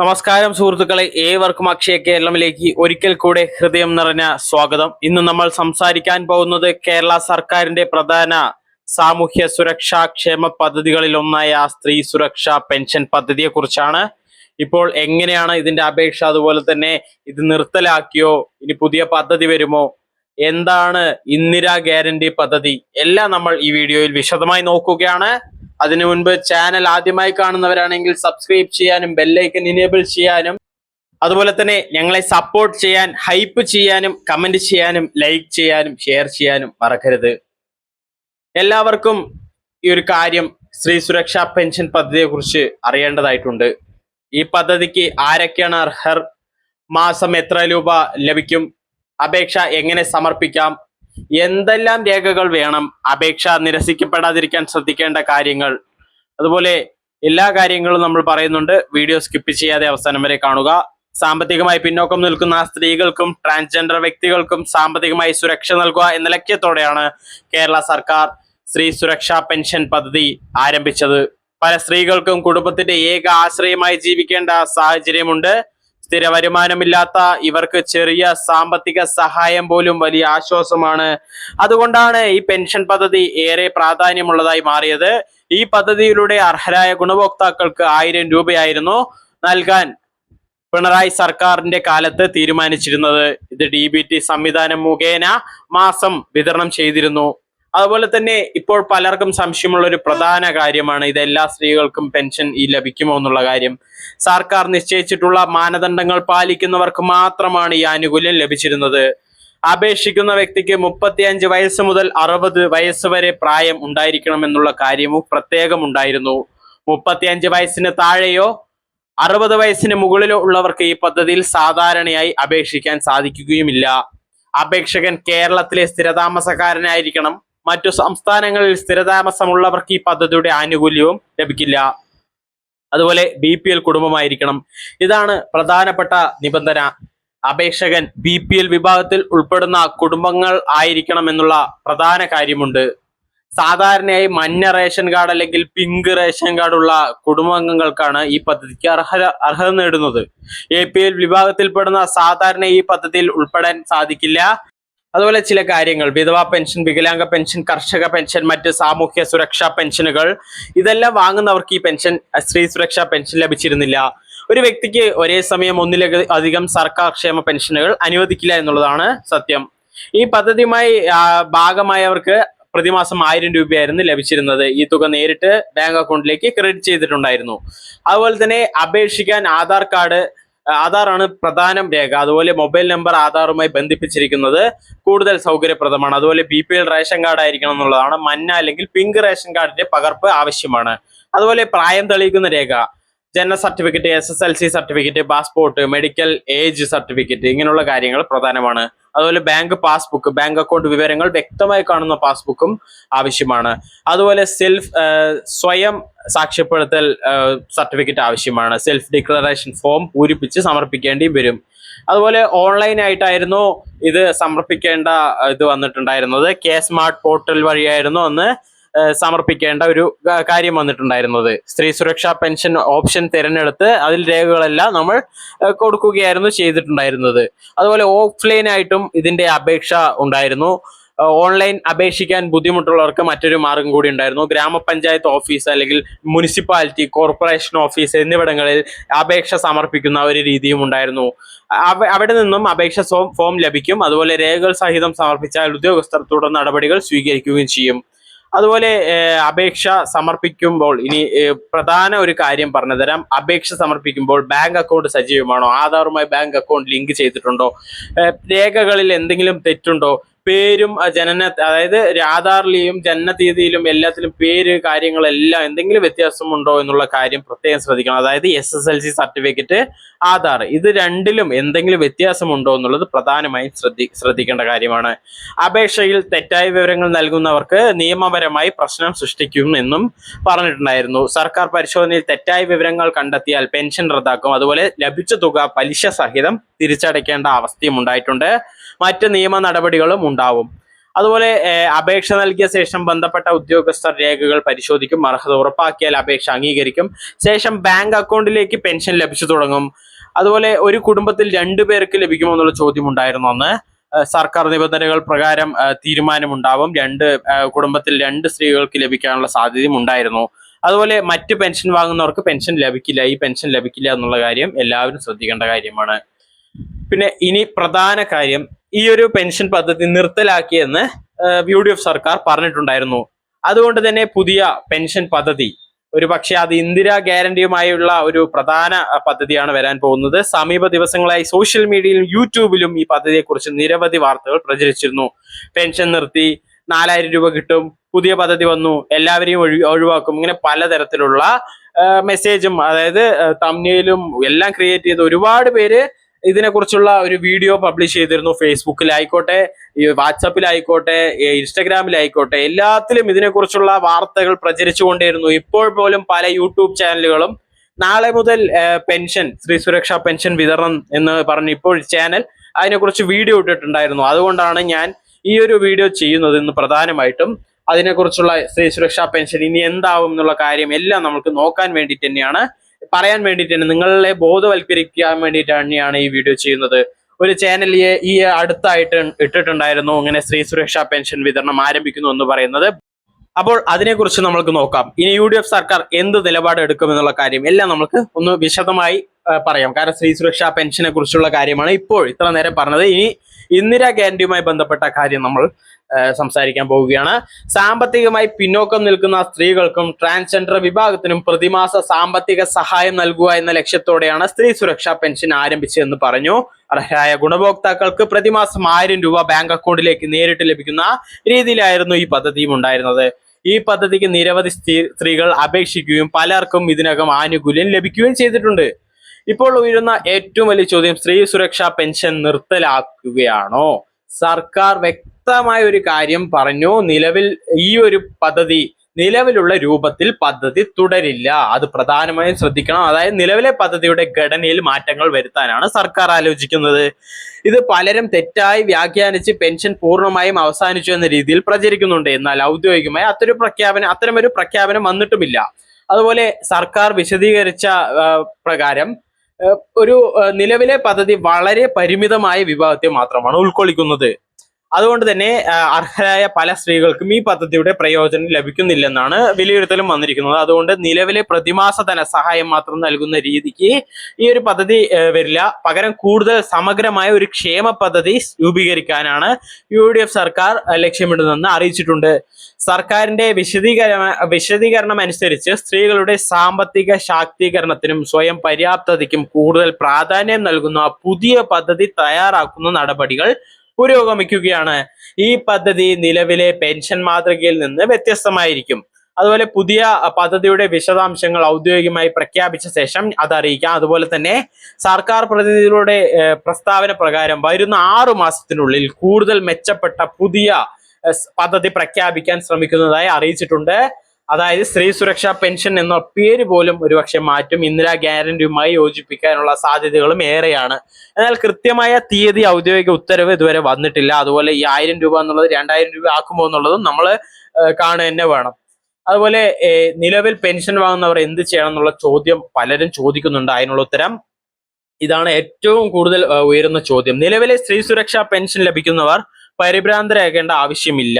നമസ്കാരം സുഹൃത്തുക്കളെ, ഏവർക്കും അക്ഷയ കേരളത്തിലേക്ക് ഒരിക്കൽ കൂടെ ഹൃദയം നിറഞ്ഞ സ്വാഗതം. ഇന്ന് നമ്മൾ സംസാരിക്കാൻ പോകുന്നത് കേരള സർക്കാരിന്റെ പ്രധാന സാമൂഹ്യ സുരക്ഷാ ക്ഷേമ പദ്ധതികളിൽ ഒന്നായ സ്ത്രീ സുരക്ഷാ പെൻഷൻ പദ്ധതിയെ കുറിച്ചാണ്. ഇപ്പോൾ എങ്ങനെയാണ് ഇതിന്റെ അപേക്ഷ, അതുപോലെ തന്നെ ഇത് നിർത്തലാക്കിയോ, ഇനി പുതിയ പദ്ധതി വരുമോ, എന്താണ് ഇന്ദിരാ ഗ്യാരണ്ടി പദ്ധതി, എല്ലാം നമ്മൾ ഈ വീഡിയോയിൽ വിശദമായി നോക്കുകയാണ്. അതിനു മുൻപ് ചാനൽ ആദ്യമായി കാണുന്നവരാണെങ്കിൽ സബ്സ്ക്രൈബ് ചെയ്യാനും ബെല്ലൈക്കൻ ഇനേബിൾ ചെയ്യാനും അതുപോലെ തന്നെ ഞങ്ങളെ സപ്പോർട്ട് ചെയ്യാൻ, ഹൈപ്പ് ചെയ്യാനും, കമന്റ് ചെയ്യാനും, ലൈക്ക് ചെയ്യാനും, ഷെയർ ചെയ്യാനും മറക്കരുത്. എല്ലാവർക്കും ഈ ഒരു കാര്യം, സ്ത്രീ സുരക്ഷാ പെൻഷൻ പദ്ധതിയെ കുറിച്ച് അറിയേണ്ടതായിട്ടുണ്ട്. ഈ പദ്ധതിക്ക് ആരൊക്കെയാണ് അർഹർ, മാസം എത്ര രൂപ ലഭിക്കും, അപേക്ഷ എങ്ങനെ സമർപ്പിക്കാം, എന്തെല്ലാം രേഖകൾ വേണം, അപേക്ഷ നിരസിക്കപ്പെടാതിരിക്കാൻ ശ്രദ്ധിക്കേണ്ട കാര്യങ്ങൾ, അതുപോലെ എല്ലാ കാര്യങ്ങളും നമ്മൾ പറയുന്നുണ്ട്. വീഡിയോ സ്കിപ്പ് ചെയ്യാതെ അവസാനം വരെ കാണുക. സാമ്പത്തികമായി പിന്നോക്കം നിൽക്കുന്ന സ്ത്രീകൾക്കും ട്രാൻസ്ജെൻഡർ വ്യക്തികൾക്കും സാമ്പത്തികമായി സുരക്ഷ നൽകുക എന്ന ലക്ഷ്യത്തോടെയാണ് കേരള സർക്കാർ സ്ത്രീ സുരക്ഷാ പെൻഷൻ പദ്ധതി ആരംഭിച്ചത്. പല സ്ത്രീകൾക്കും കുടുംബത്തിന്റെ ഏക ആശ്രയമായി ജീവിക്കേണ്ട സാഹചര്യമുണ്ട്. സ്ഥിര വരുമാനമില്ലാത്ത ഇവർക്ക് ചെറിയ സാമ്പത്തിക സഹായം പോലും വലിയ ആശ്വാസമാണ്. അതുകൊണ്ടാണ് ഈ പെൻഷൻ പദ്ധതി ഏറെ പ്രാധാന്യമുള്ളതായി മാറിയത്. ഈ പദ്ധതിയിലൂടെ അർഹരായ ഗുണഭോക്താക്കൾക്ക് 1000 രൂപയായിരുന്നു നൽകാൻ പിണറായി സർക്കാരിന്റെ കാലത്ത് തീരുമാനിച്ചിരുന്നത്. ഇത് DBT സംവിധാനം മുഖേന മാസം വിതരണം ചെയ്തിരുന്നു. അതുപോലെ തന്നെ ഇപ്പോൾ പലർക്കും സംശയമുള്ള ഒരു പ്രധാന കാര്യമാണ്, ഇത് എല്ലാ സ്ത്രീകൾക്കും പെൻഷൻ ലഭിക്കുമോ എന്നുള്ള കാര്യം. സർക്കാർ നിശ്ചയിച്ചിട്ടുള്ള മാനദണ്ഡങ്ങൾ പാലിക്കുന്നവർക്ക് മാത്രമാണ് ഈ ആനുകൂല്യം ലഭിച്ചിരുന്നത്. അപേക്ഷിക്കുന്ന വ്യക്തിക്ക് 35 വയസ്സ് മുതൽ 60 വയസ്സ് വരെ പ്രായം ഉണ്ടായിരിക്കണമെന്നുള്ള കാര്യവും പ്രത്യേകം ഉണ്ടായിരുന്നു. 35 വയസ്സിന് താഴെയോ 60 വയസ്സിന് മുകളിലോ ഉള്ളവർക്ക് ഈ പദ്ധതിയിൽ സാധാരണയായി അപേക്ഷിക്കാൻ സാധിക്കുകയുമില്ല. അപേക്ഷകൻ കേരളത്തിലെ സ്ഥിരതാമസക്കാരനായിരിക്കണം. മറ്റു സംസ്ഥാനങ്ങളിൽ സ്ഥിരതാമസമുള്ളവർക്ക് ഈ പദ്ധതിയുടെ ആനുകൂല്യവും ലഭിക്കില്ല. അതുപോലെ BPL കുടുംബമായിരിക്കണം. ഇതാണ് പ്രധാനപ്പെട്ട നിബന്ധന. അപേക്ഷകൻ BPL വിഭാഗത്തിൽ ഉൾപ്പെടുന്ന കുടുംബങ്ങൾ ആയിരിക്കണം എന്നുള്ള പ്രധാന കാര്യമുണ്ട്. സാധാരണയായി മഞ്ഞ റേഷൻ കാർഡ് അല്ലെങ്കിൽ പിങ്ക് റേഷൻ കാർഡ് ഉള്ള കുടുംബാംഗങ്ങൾക്കാണ് ഈ പദ്ധതിക്ക് അർഹത നേടുന്നത്. APL വിഭാഗത്തിൽപ്പെടുന്ന സാധാരണ ഈ പദ്ധതിയിൽ ഉൾപ്പെടാൻ സാധിക്കില്ല. അതുപോലെ ചില കാര്യങ്ങൾ, വിധവാ പെൻഷൻ, വികലാംഗ പെൻഷൻ, കർഷക പെൻഷൻ, മറ്റ് സാമൂഹ്യ സുരക്ഷാ പെൻഷനുകൾ, ഇതെല്ലാം വാങ്ങുന്നവർക്ക് ഈ പെൻഷൻ, സ്ത്രീ സുരക്ഷാ പെൻഷൻ ലഭിച്ചിരുന്നില്ല. ഒരു വ്യക്തിക്ക് ഒരേ സമയം ഒന്നിലധികം സർക്കാർ ക്ഷേമ പെൻഷനുകൾ അനുവദിക്കില്ല എന്നുള്ളതാണ് സത്യം. ഈ പദ്ധതിയുമായി ഭാഗമായവർക്ക് പ്രതിമാസം 1000 രൂപയായിരുന്നു ലഭിച്ചിരുന്നത്. ഈ തുക നേരിട്ട് ബാങ്ക് അക്കൗണ്ടിലേക്ക് ക്രെഡിറ്റ് ചെയ്തിട്ടുണ്ടായിരുന്നു. അതുപോലെ തന്നെ അപേക്ഷിക്കാൻ ആധാറാണ് പ്രധാന രേഖ. അതുപോലെ മൊബൈൽ നമ്പർ ആധാറുമായി ബന്ധിപ്പിച്ചിരിക്കുന്നത് കൂടുതൽ സൗകര്യപ്രദമാണ്. അതുപോലെ BPL റേഷൻ കാർഡ് ആയിരിക്കണം എന്നുള്ളതാണ്. മഞ്ഞ അല്ലെങ്കിൽ പിങ്ക് റേഷൻ കാർഡിന്റെ പകർപ്പ് ആവശ്യമാണ്. അതുപോലെ പ്രായം തെളിയിക്കുന്ന രേഖ, ജനന certificate, SSLC certificate, passport, medical age certificate, ഇങ്ങനെയുള്ള കാര്യങ്ങൾ പ്രധാനമാണ്. അതുപോലെ ബാങ്ക് പാസ്ബുക്ക്, ബാങ്ക് അക്കൗണ്ട് വിവരങ്ങൾ വ്യക്തമായി കാണുന്ന പാസ്ബുക്കും ആവശ്യമാണ്. അതുപോലെ സ്വയം സാക്ഷ്യപ്പെടുത്തൽ സർട്ടിഫിക്കറ്റ് ആവശ്യമാണ്. സെൽഫ് ഡിക്ലറേഷൻ ഫോം പൂരിപ്പിച്ച് സമർപ്പിക്കേണ്ടി വരും. അതുപോലെ ഓൺലൈൻ ആയിട്ടായിരുന്നു ഇത് സമർപ്പിക്കേണ്ട ഇത് വന്നിട്ടുണ്ടായിരുന്നത്. സ്മാർട്ട് പോർട്ടൽ വഴിയായിരുന്നു അന്ന് സമർപ്പിക്കേണ്ട ഒരു കാര്യം വന്നിട്ടുണ്ടായിരുന്നത്. സ്ത്രീ സുരക്ഷാ പെൻഷൻ ഓപ്ഷൻ തിരഞ്ഞെടുത്ത് അതിൽ രേഖകളെല്ലാം നമ്മൾ കൊടുക്കുകയായിരുന്നു ചെയ്തിട്ടുണ്ടായിരുന്നത്. അതുപോലെ ഓഫ്ലൈൻ ആയിട്ടും ഇതിന്റെ അപേക്ഷ ഉണ്ടായിരുന്നു. ഓൺലൈൻ അപേക്ഷിക്കാൻ ബുദ്ധിമുട്ടുള്ളവർക്ക് മറ്റൊരു മാർഗം കൂടി ഉണ്ടായിരുന്നു. ഗ്രാമപഞ്ചായത്ത് ഓഫീസ് അല്ലെങ്കിൽ മുനിസിപ്പാലിറ്റി, കോർപ്പറേഷൻ ഓഫീസ് എന്നിവിടങ്ങളിൽ അപേക്ഷ സമർപ്പിക്കുന്ന ഒരു രീതിയും ഉണ്ടായിരുന്നു. അവിടെ നിന്നും അപേക്ഷ ഫോം ലഭിക്കും. അതുപോലെ രേഖകൾ സഹിതം സമർപ്പിച്ചാൽ ഉദ്യോഗസ്ഥർ തുടർ നടപടികൾ സ്വീകരിക്കുകയും ചെയ്യും. അതുപോലെ അപേക്ഷ സമർപ്പിക്കുമ്പോൾ ഇനി പ്രധാന ഒരു കാര്യം പറഞ്ഞു തരാം. അപേക്ഷ സമർപ്പിക്കുമ്പോൾ ബാങ്ക് അക്കൗണ്ട് സജീവമാണോ, ആധാറുമായി ബാങ്ക് അക്കൗണ്ട് ലിങ്ക് ചെയ്തിട്ടുണ്ടോ, രേഖകളിൽ എന്തെങ്കിലും തെറ്റുണ്ടോ, പേരും അതായത് ആധാറിലെയും ജനന തീയതിയിലും എല്ലാത്തിലും പേര് കാര്യങ്ങളെല്ലാം എന്തെങ്കിലും വ്യത്യാസമുണ്ടോ എന്നുള്ള കാര്യം പ്രത്യേകം ശ്രദ്ധിക്കണം. അതായത് SSLC സർട്ടിഫിക്കറ്റ്, ആധാർ, ഇത് രണ്ടിലും എന്തെങ്കിലും വ്യത്യാസമുണ്ടോ എന്നുള്ളത് പ്രധാനമായും ശ്രദ്ധിക്കേണ്ട കാര്യമാണ്. അപേക്ഷയിൽ തെറ്റായ വിവരങ്ങൾ നൽകുന്നവർക്ക് നിയമപരമായി പ്രശ്നം സൃഷ്ടിക്കും എന്നും പറഞ്ഞിട്ടുണ്ടായിരുന്നു. സർക്കാർ പരിശോധനയിൽ തെറ്റായ വിവരങ്ങൾ കണ്ടെത്തിയാൽ പെൻഷൻ റദ്ദാക്കും. അതുപോലെ ലഭിച്ച തുക പലിശ സഹിതം തിരിച്ചടയ്ക്കേണ്ട അവസ്ഥയും ഉണ്ടായിട്ടുണ്ട്. മറ്റ് നിയമ നടപടികളും ഉണ്ടാവും. അതുപോലെ അപേക്ഷ നൽകിയ ശേഷം ബന്ധപ്പെട്ട ഉദ്യോഗസ്ഥർ രേഖകൾ പരിശോധിക്കും. അർഹത ഉറപ്പാക്കിയാൽ അപേക്ഷ അംഗീകരിക്കും. ശേഷം ബാങ്ക് അക്കൗണ്ടിലേക്ക് പെൻഷൻ ലഭിച്ചു തുടങ്ങും. അതുപോലെ ഒരു കുടുംബത്തിൽ 2 പേർക്ക് ലഭിക്കുമോ എന്നുള്ള ചോദ്യം ഉണ്ടായിരുന്നു അന്ന്. സർക്കാർ നിബന്ധനകൾ പ്രകാരം തീരുമാനമുണ്ടാവും. കുടുംബത്തിൽ 2 സ്ത്രീകൾക്ക് ലഭിക്കാനുള്ള സാധ്യതയും ഉണ്ടായിരുന്നു. അതുപോലെ മറ്റ് പെൻഷൻ വാങ്ങുന്നവർക്ക് പെൻഷൻ ലഭിക്കില്ല. ഈ പെൻഷൻ ലഭിക്കില്ല എന്നുള്ള കാര്യം എല്ലാവരും ശ്രദ്ധിക്കേണ്ട കാര്യമാണ്. പിന്നെ ഇനി പ്രധാന കാര്യം, ഈ ഒരു പെൻഷൻ പദ്ധതി നിർത്തലാക്കിയെന്ന് UDF സർക്കാർ പറഞ്ഞിട്ടുണ്ടായിരുന്നു. അതുകൊണ്ട് തന്നെ പുതിയ പെൻഷൻ പദ്ധതി ഒരു പക്ഷേ അത് ഇന്ദിരാ ഗ്യാരണ്ടിയുമായുള്ള ഒരു പ്രധാന പദ്ധതിയാണ് വരാൻ പോകുന്നത്. സമീപ ദിവസങ്ങളായി സോഷ്യൽ മീഡിയയിലും യൂട്യൂബിലും ഈ പദ്ധതിയെക്കുറിച്ച് നിരവധി വാർത്തകൾ പ്രചരിച്ചിരുന്നു. പെൻഷൻ നിർത്തി, 4000 രൂപ കിട്ടും, പുതിയ പദ്ധതി വന്നു, എല്ലാവരെയും ഒഴിവാക്കും, ഇങ്ങനെ പലതരത്തിലുള്ള മെസ്സേജും അതായത് തംബ്നെയിലും എല്ലാം ക്രിയേറ്റ് ചെയ്ത് ഒരുപാട് പേര് ഇതിനെക്കുറിച്ചുള്ള ഒരു വീഡിയോ പബ്ലിഷ് ചെയ്തിരുന്നു. ഫേസ്ബുക്കിലായിക്കോട്ടെ, വാട്സാപ്പിലായിക്കോട്ടെ, ഇൻസ്റ്റഗ്രാമിലായിക്കോട്ടെ, എല്ലാത്തിലും ഇതിനെക്കുറിച്ചുള്ള വാർത്തകൾ പ്രചരിച്ചുകൊണ്ടേയിരുന്നു. ഇപ്പോൾ പോലും പല യൂട്യൂബ് ചാനലുകളും നാളെ മുതൽ പെൻഷൻ, സ്ത്രീ സുരക്ഷാ പെൻഷൻ വിതരണം എന്ന് പറഞ്ഞ് ഇപ്പോൾ ചാനൽ അതിനെക്കുറിച്ച് വീഡിയോ ഇട്ടിട്ടുണ്ടായിരുന്നു. അതുകൊണ്ടാണ് ഞാൻ ഈ ഒരു വീഡിയോ ചെയ്യുന്നത്. ഇന്ന് പ്രധാനമായിട്ടും അതിനെക്കുറിച്ചുള്ള സ്ത്രീ സുരക്ഷാ പെൻഷൻ ഇനി എന്താവും എന്നുള്ള കാര്യം എല്ലാം നമുക്ക് നോക്കാൻ വേണ്ടിയിട്ട് തന്നെയാണ്, പറയാൻ വേണ്ടിയിട്ട് തന്നെ, നിങ്ങളെ ബോധവൽക്കരിക്കാൻ വേണ്ടിയിട്ട് തന്നെയാണ് ഈ വീഡിയോ ചെയ്യുന്നത്. ഒരു ചാനൽ ഈ അടുത്തായിട്ട് ഇട്ടിട്ടുണ്ടായിരുന്നു ഇങ്ങനെ സ്ത്രീ സുരക്ഷാ പെൻഷൻ വിതരണം ആരംഭിക്കുന്നു എന്ന് പറയുന്നത്. അപ്പോൾ അതിനെക്കുറിച്ച് നമുക്ക് നോക്കാം. ഇനി UDF സർക്കാർ എന്ത് നിലപാട് എടുക്കുമെന്നുള്ള കാര്യം എല്ലാം നമുക്ക് ഒന്ന് വിശദമായി പറയാം. കാരണം സ്ത്രീ സുരക്ഷാ പെൻഷനെ കുറിച്ചുള്ള കാര്യമാണ് ഇപ്പോൾ ഇത്ര നേരം പറഞ്ഞത്. ഇനി ഇന്ദിരാ ഗ്യാരണ്ടിയുമായി ബന്ധപ്പെട്ട കാര്യം നമ്മൾ സംസാരിക്കാൻ പോവുകയാണ്. സാമ്പത്തികമായി പിന്നോക്കം നിൽക്കുന്ന സ്ത്രീകൾക്കും ട്രാൻസ്ജെൻഡർ വിഭാഗത്തിനും പ്രതിമാസ സാമ്പത്തിക സഹായം നൽകുക എന്ന ലക്ഷ്യത്തോടെയാണ് സ്ത്രീ സുരക്ഷാ പെൻഷൻ ആരംഭിച്ചതെന്ന് പറഞ്ഞു. അർഹരായ ഗുണഭോക്താക്കൾക്ക് പ്രതിമാസം 1000 രൂപ ബാങ്ക് അക്കൗണ്ടിലേക്ക് നേരിട്ട് ലഭിക്കുന്ന രീതിയിലായിരുന്നു ഈ പദ്ധതിയും ഉണ്ടായിരുന്നത്. ഈ പദ്ധതിക്ക് നിരവധി സ്ത്രീകൾ അപേക്ഷിക്കുകയും പലർക്കും ഇതിനകം ആനുകൂല്യം ലഭിക്കുകയും ചെയ്തിട്ടുണ്ട്. ഇപ്പോൾ ഉയരുന്ന ഏറ്റവും വലിയ ചോദ്യം, സ്ത്രീ സുരക്ഷാ പെൻഷൻ നിർത്തലാക്കുകയാണോ? സർക്കാർ വ്യക്തമായ ഒരു കാര്യം പറഞ്ഞു. ഈ ഒരു പദ്ധതി നിലവിലുള്ള രൂപത്തിൽ പദ്ധതി തുടരില്ല. അത് പ്രധാനമായും ശ്രദ്ധിക്കണം. അതായത് നിലവിലെ പദ്ധതിയുടെ ഘടനയിൽ മാറ്റങ്ങൾ വരുത്താനാണ് സർക്കാർ ആലോചിക്കുന്നത്. ഇത് പലരും തെറ്റായി വ്യാഖ്യാനിച്ച് പെൻഷൻ പൂർണ്ണമായും അവസാനിച്ചു എന്ന രീതിയിൽ പ്രചരിക്കുന്നുണ്ട്. എന്നാൽ ഔദ്യോഗികമായി അത്തരമൊരു പ്രഖ്യാപനം വന്നിട്ടുമില്ല. അതുപോലെ സർക്കാർ വിശദീകരിച്ച പ്രകാരം ഒരു നിലവിലെ പദ്ധതി വളരെ പരിമിതമായ വിഭാഗത്തെ മാത്രമാണ് ഉൾക്കൊള്ളിക്കുന്നത്. അതുകൊണ്ട് തന്നെ അർഹരായ പല സ്ത്രീകൾക്കും ഈ പദ്ധതിയുടെ പ്രയോജനം ലഭിക്കുന്നില്ലെന്നാണ് വിലയിരുത്തലും വന്നിരിക്കുന്നത്. അതുകൊണ്ട് നിലവിലെ പ്രതിമാസ ധനസഹായം മാത്രം നൽകുന്ന രീതിക്ക് ഈ ഒരു പദ്ധതി വരില്ല. പകരം കൂടുതൽ സമഗ്രമായ ഒരു ക്ഷേമ പദ്ധതി രൂപീകരിക്കാനാണ് UDF സർക്കാർ ലക്ഷ്യമിടുന്നതെന്ന് അറിയിച്ചിട്ടുണ്ട്. സർക്കാരിന്റെ വിശദീകരണം അനുസരിച്ച് സ്ത്രീകളുടെ സാമ്പത്തിക ശാക്തീകരണത്തിനും സ്വയം പര്യാപ്തതയ്ക്കും കൂടുതൽ പ്രാധാന്യം നൽകുന്ന പുതിയ പദ്ധതി തയ്യാറാക്കുന്ന നടപടികൾ പുരോഗമിക്കുകയാണ്. ഈ പദ്ധതി നിലവിലെ പെൻഷൻ മാതൃകയിൽ നിന്ന് വ്യത്യസ്തമായിരിക്കും. അതുപോലെ പുതിയ പദ്ധതിയുടെ വിശദാംശങ്ങൾ ഔദ്യോഗികമായി പ്രഖ്യാപിച്ച ശേഷം അത് അറിയിക്കാം. അതുപോലെ തന്നെ സർക്കാർ പ്രതിനിധികളുടെ പ്രസ്താവന പ്രകാരം വരുന്ന 6 മാസത്തിനുള്ളിൽ കൂടുതൽ മെച്ചപ്പെട്ട പുതിയ പദ്ധതി പ്രഖ്യാപിക്കാൻ ശ്രമിക്കുന്നതായി അറിയിച്ചിട്ടുണ്ട്. അതായത് സ്ത്രീ സുരക്ഷാ പെൻഷൻ എന്ന പേര് പോലും ഒരുപക്ഷെ മാറ്റും. ഇന്ദിരാ ഗ്യാരണ്ടിയുമായി യോജിപ്പിക്കാനുള്ള സാധ്യതകളും ഏറെയാണ്. എന്നാൽ കൃത്യമായ തീയതി, ഔദ്യോഗിക ഉത്തരവ് ഇതുവരെ വന്നിട്ടില്ല. അതുപോലെ ഈ 1000 രൂപ എന്നുള്ളത് 2000 രൂപ ആക്കുമോ എന്നുള്ളതും നമ്മൾ കാണുക തന്നെ വേണം. അതുപോലെ നിലവിൽ പെൻഷൻ വാങ്ങുന്നവർ എന്ത് ചെയ്യണം എന്നുള്ള ചോദ്യം പലരും ചോദിക്കുന്നുണ്ട്. അതിനുള്ള ഉത്തരം ഇതാണ് ഏറ്റവും കൂടുതൽ ഉയരുന്ന ചോദ്യം. നിലവിലെ സ്ത്രീ സുരക്ഷാ പെൻഷൻ ലഭിക്കുന്നവർ പരിഭ്രാന്തരാകേണ്ട ആവശ്യമില്ല.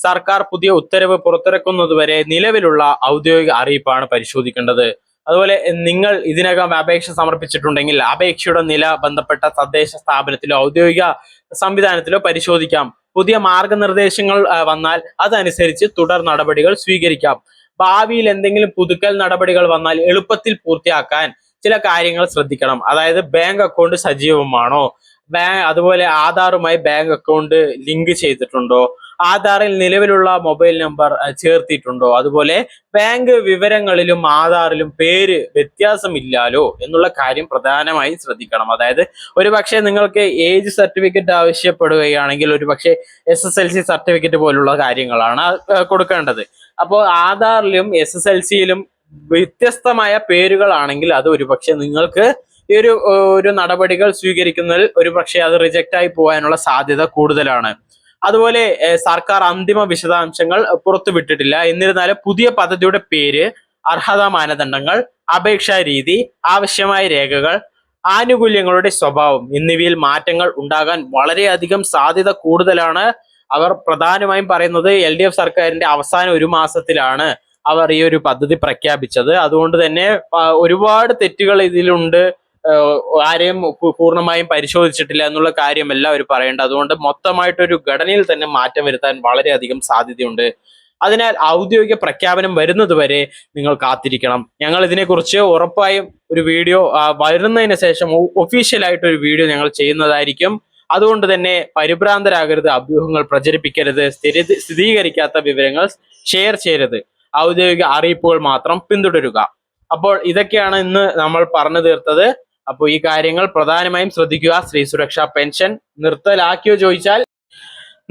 സർക്കാർ പുതിയ ഉത്തരവ് പുറത്തിറക്കുന്നതുവരെ നിലവിലുള്ള ഔദ്യോഗിക അറിയിപ്പാണ് പരിശോധിക്കേണ്ടത്. അതുപോലെ നിങ്ങൾ ഇതിനകം അപേക്ഷ സമർപ്പിച്ചിട്ടുണ്ടെങ്കിൽ അപേക്ഷയുടെ നില ബന്ധപ്പെട്ട തദ്ദേശ സ്ഥാപനത്തിലോ ഔദ്യോഗിക സംവിധാനത്തിലോ പരിശോധിക്കാം. പുതിയ മാർഗനിർദ്ദേശങ്ങൾ വന്നാൽ അതനുസരിച്ച് തുടർ നടപടികൾ സ്വീകരിക്കാം. ഭാവിയിൽ എന്തെങ്കിലും പുതുക്കൽ നടപടികൾ വന്നാൽ എളുപ്പത്തിൽ പൂർത്തിയാക്കാൻ ചില കാര്യങ്ങൾ ശ്രദ്ധിക്കണം. അതായത് ബാങ്ക് അക്കൗണ്ട് സജീവമാണോ, അതുപോലെ ആധാറുമായി ബാങ്ക് അക്കൗണ്ട് ലിങ്ക് ചെയ്തിട്ടുണ്ടോ, ആധാറിൽ നിലവിലുള്ള മൊബൈൽ നമ്പർ ചേർത്തിട്ടുണ്ടോ, അതുപോലെ ബാങ്ക് വിവരങ്ങളിലും ആധാറിലും പേര് വ്യത്യാസമില്ലാലോ എന്നുള്ള കാര്യം പ്രധാനമായും ശ്രദ്ധിക്കണം. അതായത് ഒരുപക്ഷെ നിങ്ങൾക്ക് ഏജ് സർട്ടിഫിക്കറ്റ് ആവശ്യപ്പെടുകയാണെങ്കിൽ ഒരുപക്ഷെ SSLC സർട്ടിഫിക്കറ്റ് പോലുള്ള കാര്യങ്ങളാണ് കൊടുക്കേണ്ടത്. അപ്പോൾ ആധാറിലും SSLCയിലും വ്യത്യസ്തമായ പേരുകളാണെങ്കിൽ അത് ഒരുപക്ഷെ നിങ്ങൾക്ക് ഈ ഒരു നടപടികൾ സ്വീകരിക്കുന്നതിൽ ഒരുപക്ഷെ അത് റിജക്റ്റ് ആയി പോകാനുള്ള സാധ്യത കൂടുതലാണ്. അതുപോലെ സർക്കാർ അന്തിമ വിശദാംശങ്ങൾ പുറത്തുവിട്ടിട്ടില്ല. എന്നിരുന്നാലും പുതിയ പദ്ധതിയുടെ പേര്, അർഹതാ മാനദണ്ഡങ്ങൾ, അപേക്ഷാ രീതി, ആവശ്യമായ രേഖകൾ, ആനുകൂല്യങ്ങളുടെ സ്വഭാവം എന്നിവയിൽ മാറ്റങ്ങൾ ഉണ്ടാകാൻ വളരെയധികം സാധ്യത കൂടുതലാണ്. അവർ പ്രധാനമായും പറയുന്നത് LDF സർക്കാരിന്റെ അവസാന ഒരു മാസത്തിലാണ് അവർ ഈ ഒരു പദ്ധതി പ്രഖ്യാപിച്ചത്. അതുകൊണ്ട് തന്നെ ഒരുപാട് തെറ്റുകൾ ഇതിലുണ്ട്. ആരെയും പൂർണ്ണമായും പരിശോധിച്ചിട്ടില്ല എന്നുള്ള കാര്യമല്ല അവർ പറയേണ്ടത്. അതുകൊണ്ട് മൊത്തമായിട്ടൊരു ഘടനയിൽ തന്നെ മാറ്റം വരുത്താൻ വളരെയധികം സാധ്യതയുണ്ട്. അതിനാൽ ഔദ്യോഗിക പ്രഖ്യാപനം വരുന്നത് വരെ നിങ്ങൾ കാത്തിരിക്കണം. ഞങ്ങൾ ഇതിനെക്കുറിച്ച് ഉറപ്പായും ഒരു വീഡിയോ വരുന്നതിന് ശേഷം ഒഫീഷ്യലായിട്ട് ഒരു വീഡിയോ ഞങ്ങൾ ചെയ്യുന്നതായിരിക്കും. അതുകൊണ്ട് തന്നെ പരിഭ്രാന്തരാകരുത്, അഭ്യൂഹങ്ങൾ പ്രചരിപ്പിക്കരുത്, സ്ഥിരീകരിക്കാത്ത വിവരങ്ങൾ ഷെയർ ചെയ്യരുത്, ഔദ്യോഗിക അറിയിപ്പുകൾ മാത്രം പിന്തുടരുക. അപ്പോൾ ഇതൊക്കെയാണ് ഇന്ന് നമ്മൾ പറഞ്ഞു തീർത്തത്. അപ്പോൾ ഈ കാര്യങ്ങൾ പ്രധാനമായും ശ്രദ്ധിക്കുക. സ്ത്രീ സുരക്ഷാ പെൻഷൻ നിർത്തലാക്കിയോ ചോദിച്ചാൽ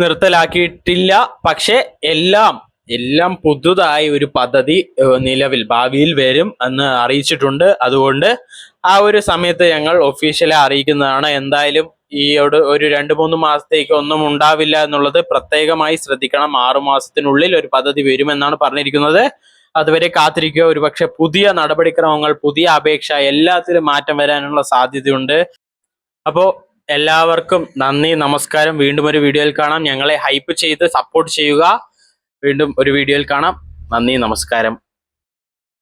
നിർത്തലാക്കിയിട്ടില്ല. പക്ഷെ എല്ലാം പുതുതായി ഒരു പദ്ധതി ഭാവിയിൽ വരും എന്ന് അറിയിച്ചിട്ടുണ്ട്. അതുകൊണ്ട് ആ ഒരു സമയത്ത് ഞങ്ങൾ ഒഫീഷ്യലി അറിയിക്കുന്നതാണ്. എന്തായാലും ഒരു 2-3 മാസത്തേക്ക് ഒന്നും ഉണ്ടാവില്ല എന്നുള്ളത് പ്രത്യേകമായി ശ്രദ്ധിക്കണം. 6 മാസത്തിനുള്ളിൽ ഒരു പദ്ധതി വരുമെന്നാണ് പറഞ്ഞിരിക്കുന്നത്. അതുവരെ കാത്തിരിക്കുക. ഒരുപക്ഷെ പുതിയ നടപടിക്രമങ്ങൾ, പുതിയ അപേക്ഷ, എല്ലാത്തിലും മാറ്റം വരാനുള്ള സാധ്യതയുണ്ട്. അപ്പോൾ എല്ലാവർക്കും നന്ദി, നമസ്കാരം. വീണ്ടും ഒരു വീഡിയോയിൽ കാണാം. ഞങ്ങളെ ഹൈപ്പ് ചെയ്ത് സപ്പോർട്ട് ചെയ്യുക. വീണ്ടും ഒരു വീഡിയോയിൽ കാണാം. നന്ദി, നമസ്കാരം.